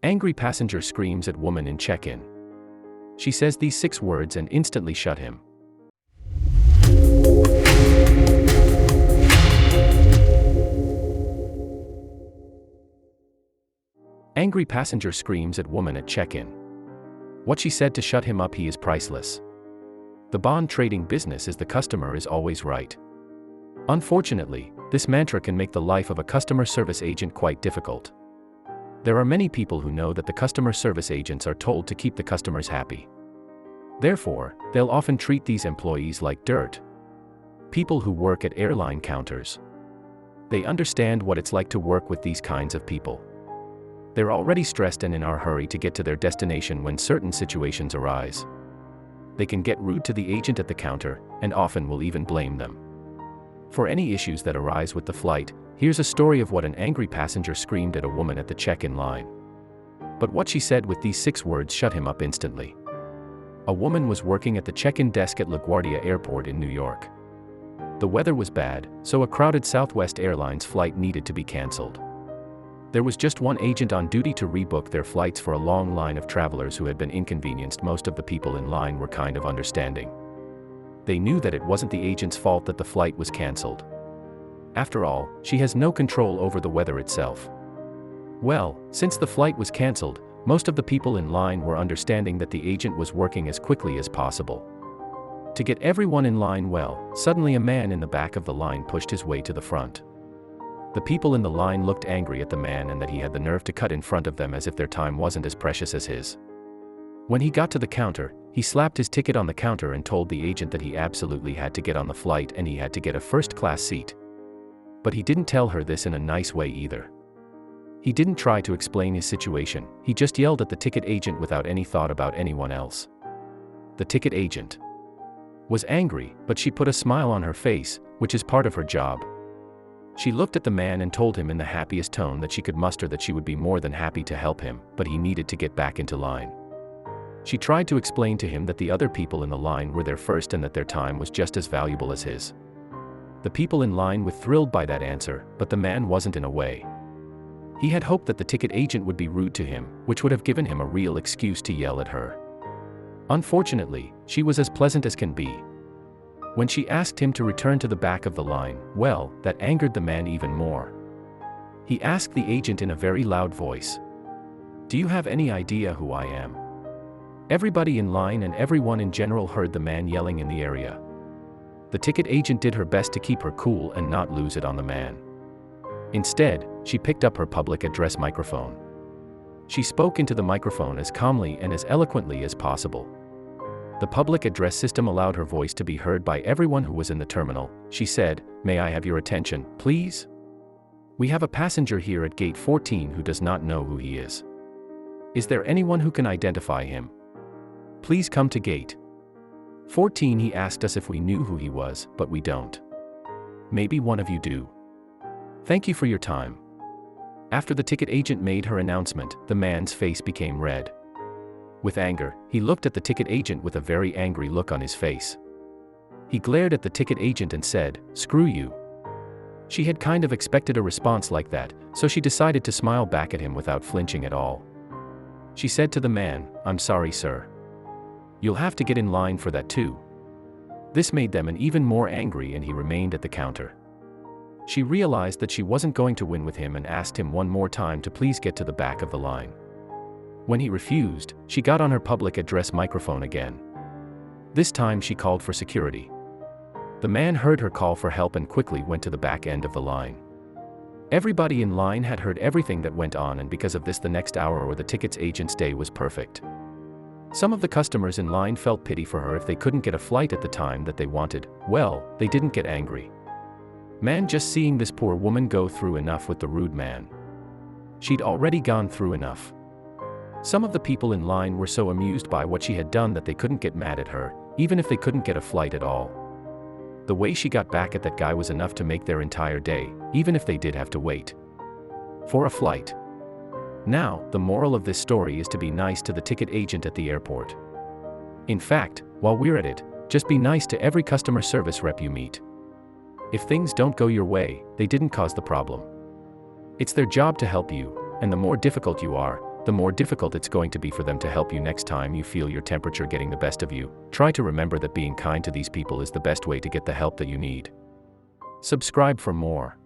Angry passenger screams at woman in check-in. She says these 6 words and instantly shut him. Angry passenger screams at woman at check-in. What she said to shut him up. He is priceless. The bond trading business is the customer is always right. Unfortunately, this mantra can make the life of a customer service agent quite difficult. There are many people who know that the customer service agents are told to keep the customers happy. Therefore, they'll often treat these employees like dirt. People who work at airline counters. They understand what it's like to work with these kinds of people. They're already stressed and in a hurry to get to their destination when certain situations arise. They can get rude to the agent at the counter, and often will even blame them. For any issues that arise with the flight, here's a story of what an angry passenger screamed at a woman at the check-in line. But what she said with these 6 words shut him up instantly. A woman was working at the check-in desk at LaGuardia Airport in New York. The weather was bad, so a crowded Southwest Airlines flight needed to be canceled. There was just one agent on duty to rebook their flights for a long line of travelers who had been inconvenienced. Most of the people in line were kind of understanding. They knew that it wasn't the agent's fault that the flight was canceled. After all, she has no control over the weather itself. Well, since the flight was canceled, most of the people in line were understanding that the agent was working as quickly as possible. To get everyone in line well, suddenly a man in the back of the line pushed his way to the front. The people in the line looked angry at the man and that he had the nerve to cut in front of them as if their time wasn't as precious as his. When he got to the counter, he slapped his ticket on the counter and told the agent that he absolutely had to get on the flight and he had to get a first-class seat. But he didn't tell her this in a nice way either. He didn't try to explain his situation, he just yelled at the ticket agent without any thought about anyone else. The ticket agent was angry, but she put a smile on her face, which is part of her job. She looked at the man and told him in the happiest tone that she could muster that she would be more than happy to help him, but he needed to get back into line. She tried to explain to him that the other people in the line were there first and that their time was just as valuable as his. The people in line were thrilled by that answer, but the man wasn't in a way. He had hoped that the ticket agent would be rude to him, which would have given him a real excuse to yell at her. Unfortunately, she was as pleasant as can be. When she asked him to return to the back of the line, well, that angered the man even more. He asked the agent in a very loud voice, "Do you have any idea who I am?" Everybody in line and everyone in general heard the man yelling in the area. The ticket agent did her best to keep her cool and not lose it on the man. Instead, she picked up her public address microphone. She spoke into the microphone as calmly and as eloquently as possible. The public address system allowed her voice to be heard by everyone who was in the terminal. She said, "May I have your attention, please? We have a passenger here at gate 14 who does not know who he is. Is there anyone who can identify him? Please come to gate 14. He asked us if we knew who he was, but we don't. Maybe one of you do. Thank you for your time." After the ticket agent made her announcement, the man's face became red. With anger, he looked at the ticket agent with a very angry look on his face. He glared at the ticket agent and said, "Screw you." She had kind of expected a response like that, so she decided to smile back at him without flinching at all. She said to the man, "I'm sorry, sir. You'll have to get in line for that too." This made them even more angry and he remained at the counter. She realized that she wasn't going to win with him and asked him one more time to please get to the back of the line. When he refused, she got on her public address microphone again. This time she called for security. The man heard her call for help and quickly went to the back end of the line. Everybody in line had heard everything that went on, and because of this the next hour or the tickets agent's day was perfect. Some of the customers in line felt pity for her if they couldn't get a flight at the time that they wanted. Well, they didn't get angry. Man, just seeing this poor woman go through enough with the rude man. She'd already gone through enough. Some of the people in line were so amused by what she had done that they couldn't get mad at her, even if they couldn't get a flight at all. The way she got back at that guy was enough to make their entire day, even if they did have to wait for a flight. Now, the moral of this story is to be nice to the ticket agent at the airport. In fact, while we're at it, just be nice to every customer service rep you meet. If things don't go your way, they didn't cause the problem. It's their job to help you, and the more difficult you are, the more difficult it's going to be for them to help you next time you feel your temperature getting the best of you. Try to remember that being kind to these people is the best way to get the help that you need. Subscribe for more.